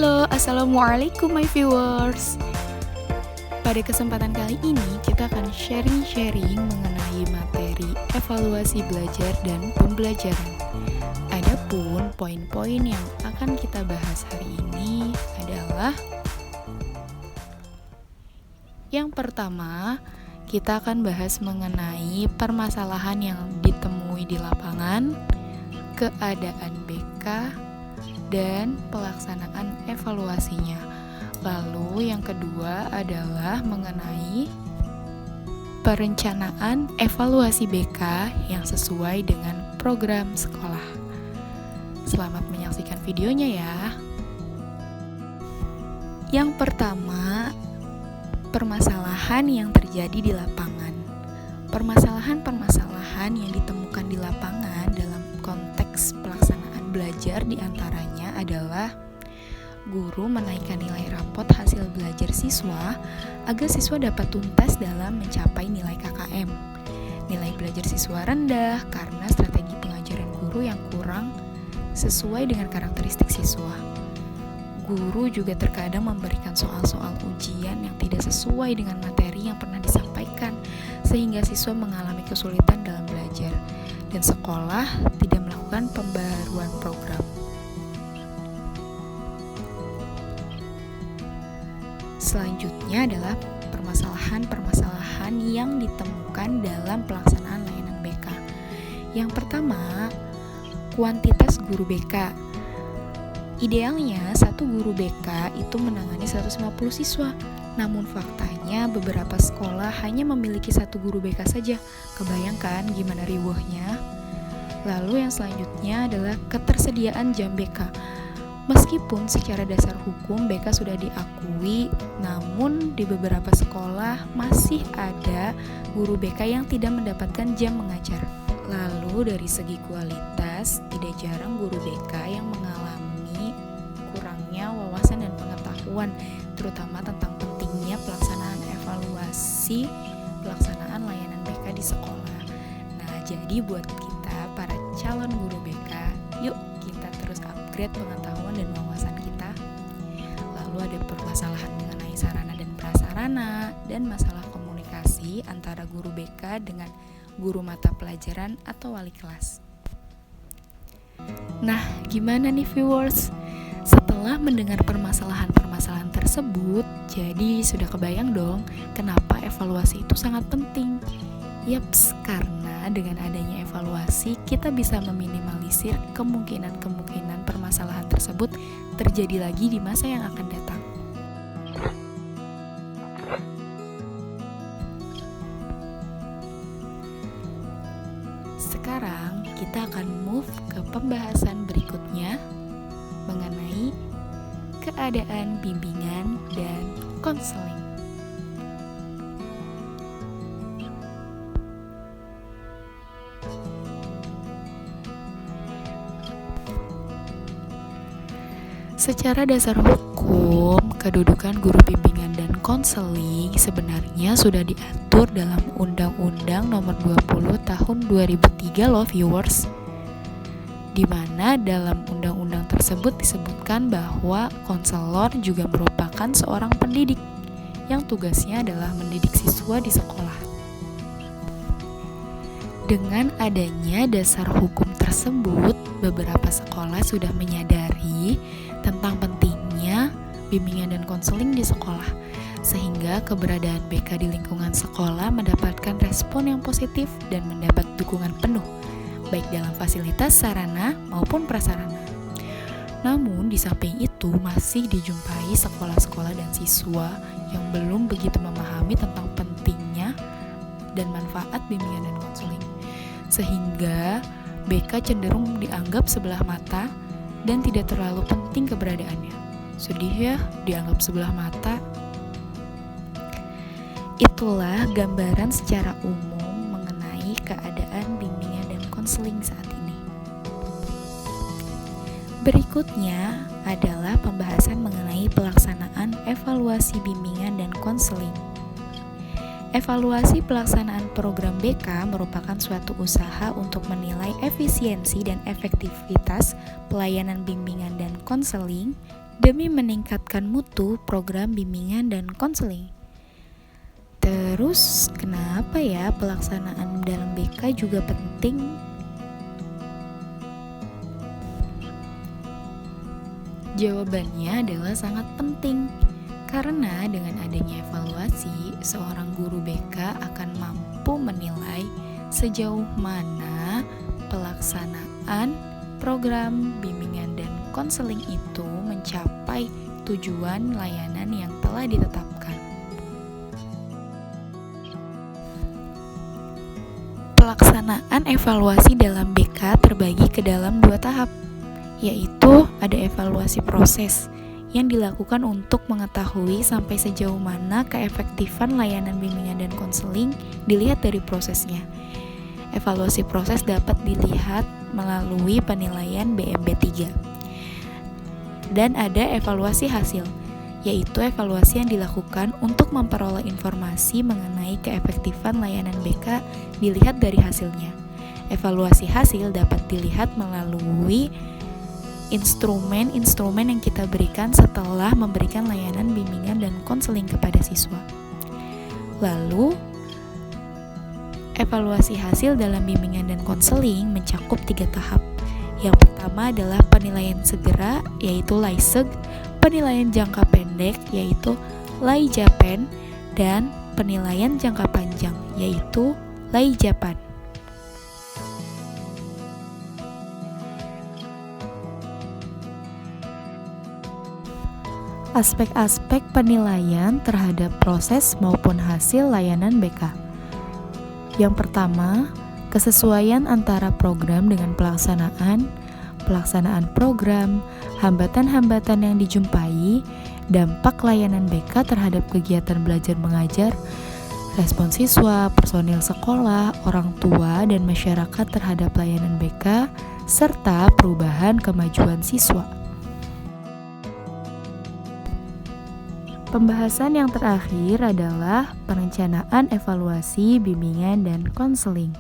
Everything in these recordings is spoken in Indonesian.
Halo, assalamualaikum my viewers. Pada kesempatan kali ini kita akan sharing-sharing mengenai materi evaluasi belajar dan pembelajaran. Adapun poin-poin yang akan kita bahas hari ini adalah yang pertama, kita akan bahas mengenai permasalahan yang ditemui di lapangan, keadaan BK, dan pelaksanaan evaluasinya. Lalu yang kedua adalah mengenai perencanaan evaluasi BK yang sesuai dengan program sekolah. Selamat menyaksikan videonya ya. Yang pertama, permasalahan yang terjadi di lapangan. Permasalahan-permasalahan yang ditemukan di lapangan dalam konteks pelaksanaan belajar diantaranya adalah guru menaikkan nilai rapot hasil belajar siswa agar siswa dapat tuntas dalam mencapai nilai KKM. Nilai belajar siswa rendah karena strategi pengajaran guru yang kurang sesuai dengan karakteristik siswa. Guru juga terkadang memberikan soal-soal ujian yang tidak sesuai dengan materi yang pernah disampaikan, sehingga siswa mengalami kesulitan dalam belajar, dan sekolah tidak melakukan pembaruan program. Selanjutnya adalah permasalahan-permasalahan yang ditemukan dalam pelaksanaan layanan BK. Yang pertama, kuantitas guru BK. Idealnya, satu guru BK itu menangani 150 siswa. Namun faktanya beberapa sekolah hanya memiliki satu guru BK saja. Kebayangkan gimana riweuhnya? Lalu yang selanjutnya adalah ketersediaan jam BK. Meskipun secara dasar hukum BK sudah diakui, namun di beberapa sekolah masih ada guru BK yang tidak mendapatkan jam mengajar. Lalu dari segi kualitas, tidak jarang guru BK yang mengalami kurangnya wawasan dan pengetahuan, terutama tentang pentingnya pelaksanaan evaluasi pelaksanaan layanan BK di sekolah. Nah, jadi buat kita para calon guru BK, yuk kita terus upgrade pengetahuan dan wawasan kita. Lalu ada permasalahan mengenai sarana dan prasarana dan masalah komunikasi antara guru BK dengan guru mata pelajaran atau wali kelas. Nah, gimana nih viewers? Setelah mendengar permasalahan-permasalahan tersebut, jadi sudah kebayang dong kenapa evaluasi itu sangat penting. Yaps, karena dengan adanya evaluasi kita bisa meminimalisir kemungkinan-kemungkinan permasalahan tersebut terjadi lagi di masa yang akan datang. Sekarang kita akan move ke pembahasan berikutnya mengenai keadaan bimbingan dan konseling. Secara dasar hukum, kedudukan guru bimbingan dan konseling sebenarnya sudah diatur dalam Undang-Undang Nomor 20 Tahun 2003 loh viewers. Di mana dalam undang-undang tersebut disebutkan bahwa konselor juga merupakan seorang pendidik yang tugasnya adalah mendidik siswa di sekolah. Dengan adanya dasar hukum tersebut, beberapa sekolah sudah menyadari tentang pentingnya bimbingan dan konseling di sekolah, sehingga keberadaan BK di lingkungan sekolah mendapatkan respon yang positif dan mendapat dukungan penuh, baik dalam fasilitas sarana maupun prasarana. Namun di samping itu masih dijumpai sekolah-sekolah dan siswa yang belum begitu memahami tentang pentingnya dan manfaat bimbingan dan konseling, sehingga BK cenderung dianggap sebelah mata dan tidak terlalu penting keberadaannya. Sedih ya, dianggap sebelah mata. Itulah gambaran secara umum mengenai keadaan bimbingan dan konseling saat ini. Berikutnya adalah pembahasan mengenai pelaksanaan evaluasi bimbingan dan konseling. Evaluasi pelaksanaan program BK merupakan suatu usaha untuk menilai efisiensi dan efektivitas pelayanan bimbingan dan konseling demi meningkatkan mutu program bimbingan dan konseling. Terus, kenapa ya pelaksanaan dalam BK juga penting? Jawabannya adalah sangat penting, karena dengan adanya evaluasi, seorang guru BK akan mampu menilai sejauh mana pelaksanaan program bimbingan dan konseling itu mencapai tujuan layanan yang telah ditetapkan. Pelaksanaan evaluasi dalam BK terbagi ke dalam 2 tahap, yaitu ada evaluasi proses yang dilakukan untuk mengetahui sampai sejauh mana keefektifan layanan bimbingan dan konseling dilihat dari prosesnya. Evaluasi proses dapat dilihat melalui penilaian BMB3. Dan ada evaluasi hasil, yaitu evaluasi yang dilakukan untuk memperoleh informasi mengenai keefektifan layanan BK dilihat dari hasilnya. Evaluasi hasil dapat dilihat melalui instrumen-instrumen yang kita berikan setelah memberikan layanan bimbingan dan konseling kepada siswa. Lalu, evaluasi hasil dalam bimbingan dan konseling mencakup 3 tahap. Yang pertama adalah penilaian segera, yaitu LAISEG, penilaian jangka pendek, yaitu LAIJAPEN, dan penilaian jangka panjang, yaitu LAIJAPAN. Aspek-aspek penilaian terhadap proses maupun hasil layanan BK. Yang pertama, kesesuaian antara program dengan pelaksanaan program, hambatan-hambatan yang dijumpai, dampak layanan BK terhadap kegiatan belajar mengajar, respon siswa, personil sekolah, orang tua, dan masyarakat terhadap layanan BK, serta perubahan kemajuan siswa. Pembahasan yang terakhir adalah perencanaan evaluasi bimbingan dan konseling.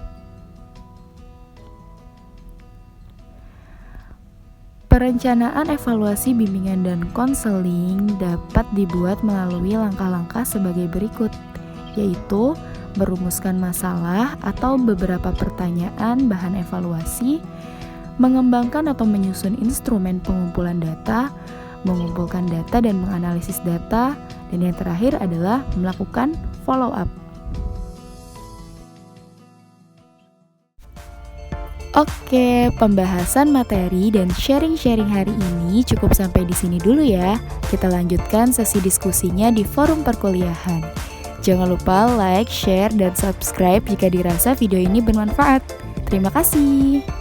Perencanaan evaluasi bimbingan dan konseling dapat dibuat melalui langkah-langkah sebagai berikut, yaitu merumuskan masalah atau beberapa pertanyaan bahan evaluasi, mengembangkan atau menyusun instrumen pengumpulan data, mengumpulkan data dan menganalisis data, dan yang terakhir adalah melakukan follow up. Oke, pembahasan materi dan sharing-sharing hari ini cukup sampai di sini dulu ya. Kita lanjutkan sesi diskusinya di forum perkuliahan. Jangan lupa like, share, dan subscribe jika dirasa video ini bermanfaat. Terima kasih.